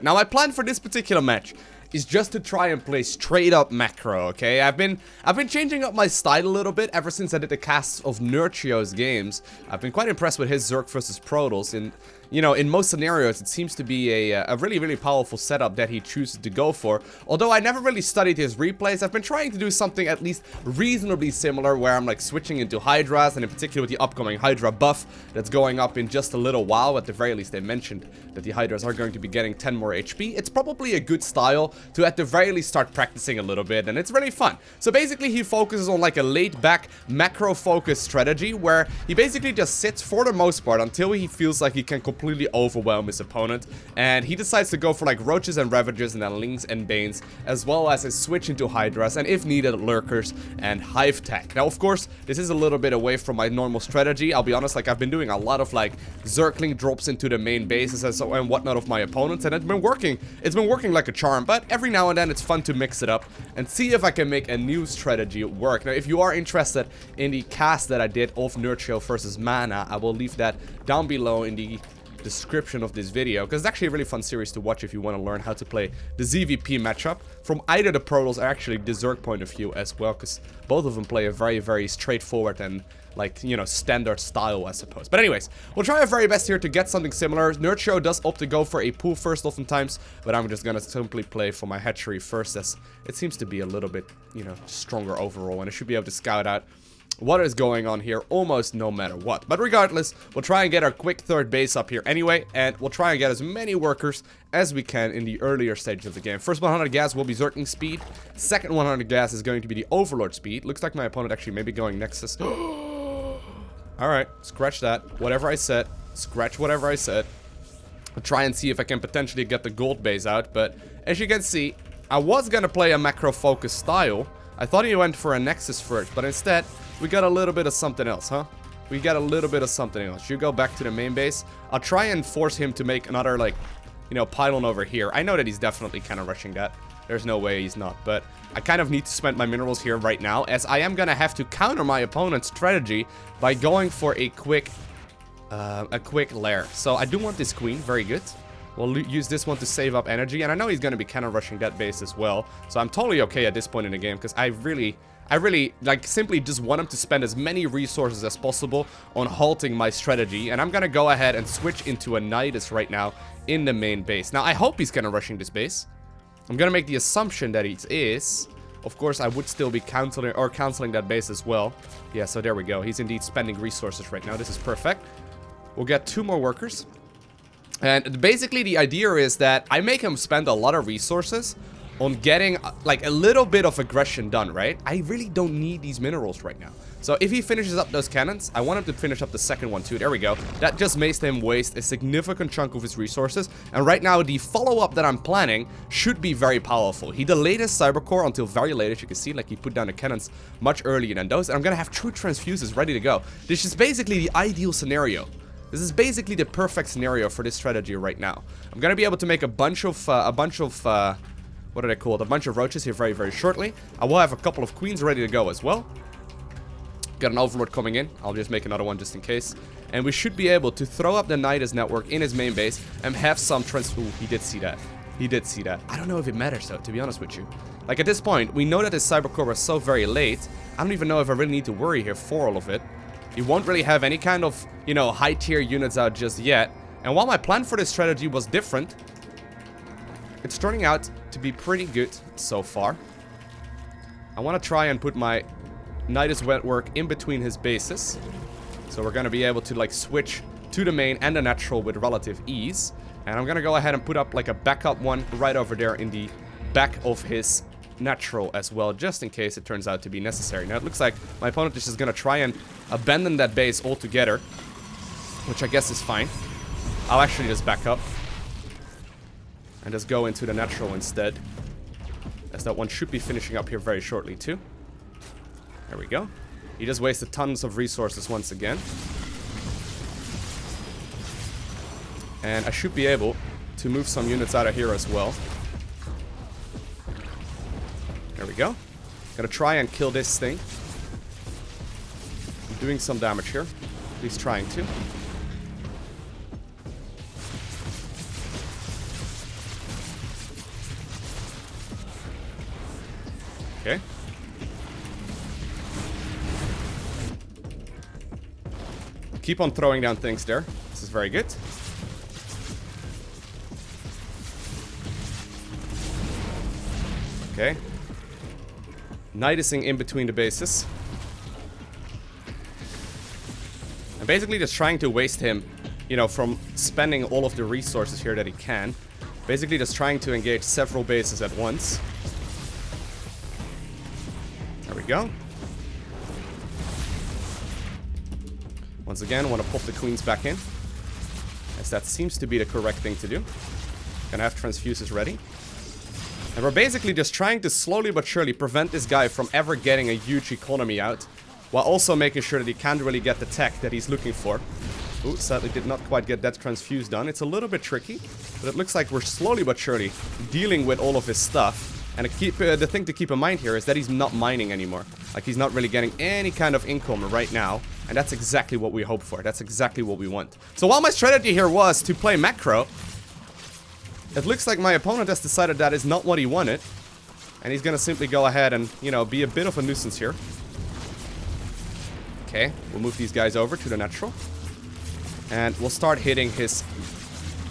Now my plan for this particular match is just to try and play straight up macro, okay? I've been changing up my style a little bit ever since I did the casts of Nerdchio's games. I've been quite impressed with his Zerg versus Protoss, and you know, in most scenarios it seems to be a really powerful setup that he chooses to go for. Although I never really studied his replays, I've been trying to do something at least reasonably similar where I'm like switching into Hydras, and in particular with the upcoming Hydra buff that's going up in just a little while. At the very least they mentioned that the Hydras are going to be getting 10 more HP. It's probably a good style to at the very least start practicing a little bit, and it's really fun. So basically he focuses on like a laid back macro focused strategy where he basically just sits for the most part until he feels like he can completely overwhelm his opponent, and he decides to go for like Roaches and Ravagers and then Lings and Banes, as well as a switch into Hydras and if needed Lurkers and Hive Tech. Now of course this is a little bit away from my normal strategy. I'll be honest, like I've been doing a lot of like Zergling drops into the main bases and whatnot of my opponents, and it's been working like a charm, but every now and then it's fun to mix it up and see if I can make a new strategy work. Now if you are interested in the cast that I did of Nerdchio versus Mana, I will leave that down below in the description of this video, because it's actually a really fun series to watch if you want to learn how to play the ZVP matchup from either the Protoss or actually the Zerg point of view as well, because both of them play a very straightforward and like, you know, standard style, I suppose. But anyways, we'll try our very best here to get something similar. Nerdchio does opt to go for a pool first oftentimes, but I'm just gonna simply play for my hatchery first, as it seems to be a little bit, you know, stronger overall, and I should be able to scout out what is going on here almost no matter what. But regardless, we'll try and get our quick third base up here anyway, and we'll try and get as many workers as we can in the earlier stages of the game. First 100 gas will be Zergling speed. Second 100 gas is going to be the Overlord speed. Looks like my opponent actually may be going Nexus. Alright, scratch that. Whatever I said. Scratch whatever I said. I'll try and see if I can potentially get the gold base out, but as you can see, I was gonna play a macro focus style. I thought he went for a Nexus first, but instead we got a little bit of something else, huh? We got a little bit of something else. You go back to the main base. I'll try and force him to make another, like, you know, pylon over here. I know that he's definitely kind of rushing that. There's no way he's not, but I kind of need to spend my minerals here right now, as I am gonna have to counter my opponent's strategy by going for a quick lair. So I do want this queen, very good. We'll use this one to save up energy, and I know he's gonna be kind of rushing that base as well. So I'm totally okay at this point in the game, because I really, like, simply just want him to spend as many resources as possible on halting my strategy. And I'm gonna go ahead and switch into a Nydus right now in the main base. Now, I hope he's kind of rushing this base. I'm gonna make the assumption that he is. Of course, I would still be canceling that base as well. Yeah, so there we go. He's indeed spending resources right now. This is perfect. We'll get 2 more workers. And basically the idea is that I make him spend a lot of resources on getting like a little bit of aggression done, right? I really don't need these minerals right now. So if he finishes up those cannons, I want him to finish up the second one too. There we go. That just makes him waste a significant chunk of his resources. And right now the follow-up that I'm planning should be very powerful. He delayed his Cybercore until very late, as you can see, like he put down the cannons much earlier than those. And I'm gonna have true transfuses ready to go. This is basically the ideal scenario. This is basically the perfect scenario for this strategy right now. I'm gonna be able to make a bunch of what are they called? A bunch of roaches here very shortly. I will have a couple of queens ready to go as well. Got an Overlord coming in. I'll just make another one just in case. And we should be able to throw up the Nydus Network in his main base and have some Ooh, he did see that. He did see that. I don't know if it matters though, to be honest with you. Like at this point, we know that his Cybercore was so very late. I don't even know if I really need to worry here for all of it. He won't really have any kind of, you know, high tier units out just yet. And while my plan for this strategy was different, it's turning out to be pretty good so far. I want to try and put my Nydus Network in between his bases. So we're going to be able to like switch to the main and the natural with relative ease. And I'm going to go ahead and put up like a backup one right over there in the back of his natural as well, just in case it turns out to be necessary. Now it looks like my opponent is just going to try and abandon that base altogether, which I guess is fine. I'll actually just back up and just go into the natural instead, as that one should be finishing up here very shortly too. There we go. He just wasted tons of resources once again. And I should be able to move some units out of here as well. There we go. Gonna try and kill this thing. I'm doing some damage here. At least trying to. Okay. Keep on throwing down things there. This is very good. Okay. Nydusing in between the bases. And basically just trying to waste him, you know, from spending all of the resources here that he can. Basically just trying to engage several bases at once. There we go. Once again, want to pop the queens back in, as that seems to be the correct thing to do. Gonna have transfuses ready. And we're basically just trying to slowly but surely prevent this guy from ever getting a huge economy out, while also making sure that he can't really get the tech that he's looking for. Ooh, sadly did not quite get that transfuse done. It's a little bit tricky, but it looks like we're slowly but surely dealing with all of his stuff. And the thing to keep in mind here is that he's not mining anymore. Like, he's not really getting any kind of income right now. And that's exactly what we hope for. That's exactly what we want. So while my strategy here was to play macro, it looks like my opponent has decided that is not what he wanted. And he's gonna simply go ahead and, you know, be a bit of a nuisance here. Okay, we'll move these guys over to the natural. And we'll start hitting his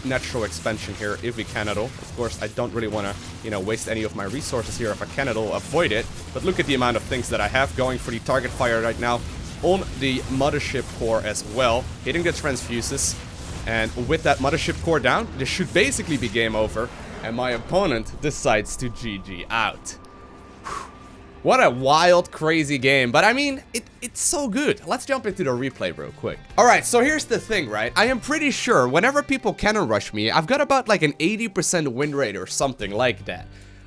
natural expansion here if we can at all. Of course, I don't really want to, you know, waste any of my resources here. If I can at all, avoid it. But look at the amount of things that I have going for the target fire right now on the mothership core as well. Hitting the transfuses. And with that mothership core down, this should basically be game over. And my opponent decides to GG out. What a wild, crazy game. But I mean, it's so good. Let's jump into the replay real quick. Alright, so here's the thing, right? I am pretty sure whenever people cannon rush me, I've got about like an 80% win rate or something like that.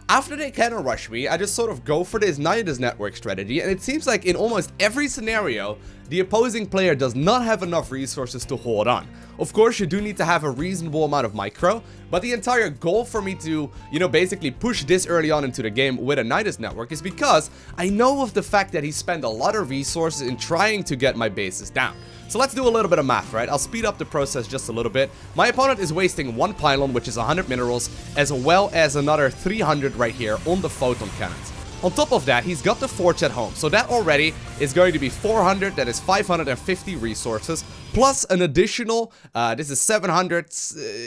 After they cannon rush me, I just sort of go for this Nydus Network strategy, and it seems like in almost every scenario, the opposing player does not have enough resources to hold on. Of course, you do need to have a reasonable amount of micro, but the entire goal for me to, you know, basically push this early on into the game with a Nydus Network is because I know of the fact that he spent a lot of resources in trying to get my bases down. So let's do a little bit of math, right? I'll speed up the process just a little bit. My opponent is wasting one pylon, which is 100 minerals, as well as another 300 right here on the photon cannons. On top of that, he's got the forge at home, so that already is going to be 400, that is 550 resources, plus an additional, this is 700,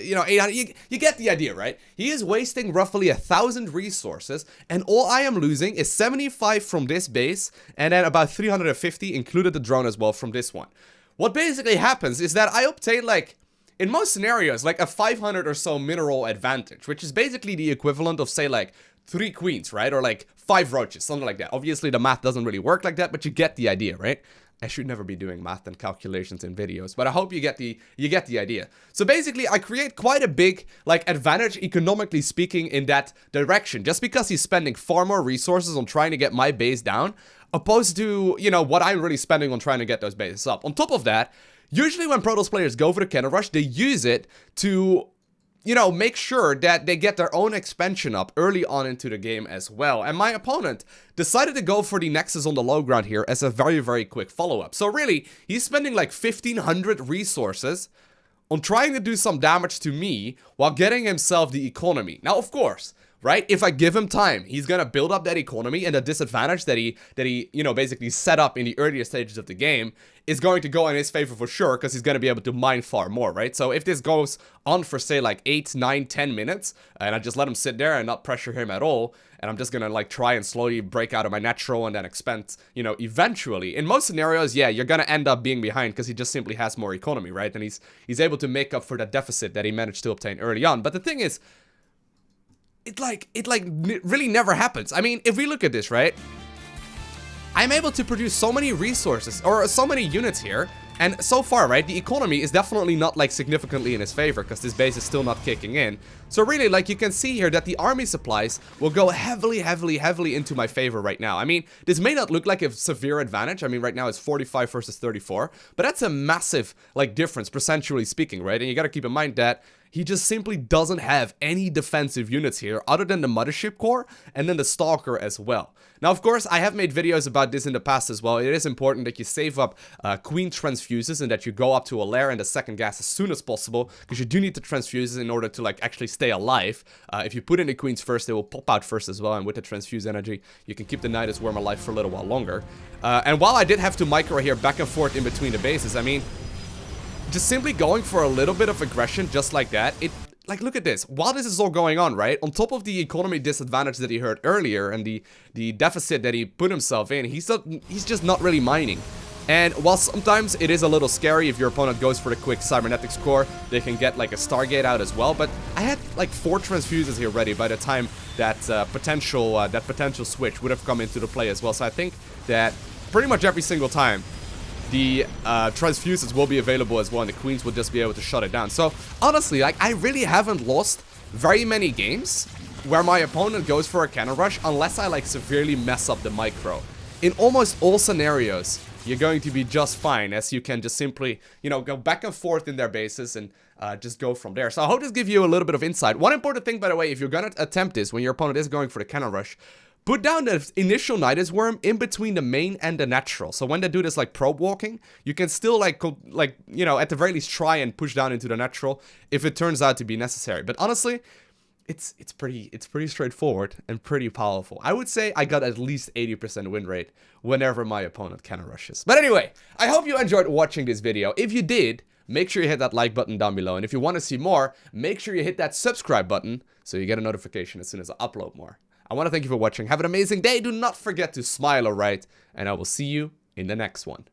you know, 800, you get the idea, right? He is wasting roughly 1,000 resources, and all I am losing is 75 from this base, and then about 350, included the drone as well, from this one. What basically happens is that I obtain, like, in most scenarios, like a 500 or so mineral advantage, which is basically the equivalent of, say, like, 3 queens, right? Or like 5 roaches, something like that. Obviously, the math doesn't really work like that, but you get the idea, right? I should never be doing math and calculations in videos, but I hope you get the idea. So basically, I create quite a big, like, advantage economically speaking in that direction, just because he's spending far more resources on trying to get my base down, opposed to, you know, what I'm really spending on trying to get those bases up. On top of that, usually when Protoss players go for the cannon rush, they use it to, you know, make sure that they get their own expansion up early on into the game as well. And my opponent decided to go for the Nexus on the low ground here as a very, very quick follow-up. So really, he's spending like 1,500 resources on trying to do some damage to me while getting himself the economy. Now, of course, right, if I give him time, he's gonna build up that economy, and the disadvantage that he you know, basically set up in the earlier stages of the game is going to go in his favor for sure, because he's gonna be able to mine far more, right? So if this goes on for, say, like 8, 9, 10 minutes, and I just let him sit there and not pressure him at all, and I'm just gonna, like, try and slowly break out of my natural and then expand, you know, eventually. In most scenarios, yeah, you're gonna end up being behind because he just simply has more economy, right? And he's able to make up for that deficit that he managed to obtain early on. But the thing is, it really never happens. I mean, if we look at this, right? I'm able to produce so many resources, or so many units here, and so far, right, the economy is definitely not, like, significantly in his favor, because this base is still not kicking in. So really, like, you can see here that the army supplies will go heavily into my favor right now. I mean, this may not look like a severe advantage. I mean, right now it's 45 versus 34, but that's a massive, like, difference, percentually speaking, right? And you gotta keep in mind that he just simply doesn't have any defensive units here other than the Mothership Core and then the Stalker as well. Now, of course, I have made videos about this in the past as well. It is important that you save up Queen transfuses and that you go up to a lair and the second gas as soon as possible, because you do need the transfuses in order to like actually stay alive. If you put in the Queens first, they will pop out first as well, and with the transfuse energy, you can keep the Nydus Worm alive for a little while longer. And while I did have to micro here back and forth in between the bases, I mean, just simply going for a little bit of aggression just like that, like, look at this. While this is all going on, right, on top of the economy disadvantage that he heard earlier and the deficit that he put himself in, he's just not really mining. And while sometimes it is a little scary if your opponent goes for the quick cybernetics core, they can get like a Stargate out as well. But I had like 4 transfuses here ready by the time that potential switch would have come into the play as well. So I think that pretty much every single time the transfuses will be available as well, and the Queens will just be able to shut it down. So honestly, like, I really haven't lost very many games where my opponent goes for a cannon rush unless I like severely mess up the micro. In almost all scenarios, you're going to be just fine, as you can just simply, you know, go back and forth in their bases and just go from there. So I hope this gives you a little bit of insight. One important thing, by the way, if you're gonna attempt this when your opponent is going for the cannon rush, put down the initial Nydus Worm in between the main and the natural. So when they do this like probe walking, you can still like you know, at the very least try and push down into the natural if it turns out to be necessary. But honestly, it's pretty straightforward and pretty powerful. I would say I got at least 80% win rate whenever my opponent cannon rushes. But anyway, I hope you enjoyed watching this video. If you did, make sure you hit that like button down below. And if you want to see more, make sure you hit that subscribe button so you get a notification as soon as I upload more. I want to thank you for watching. Have an amazing day. Do not forget to smile, alright? And I will see you in the next one.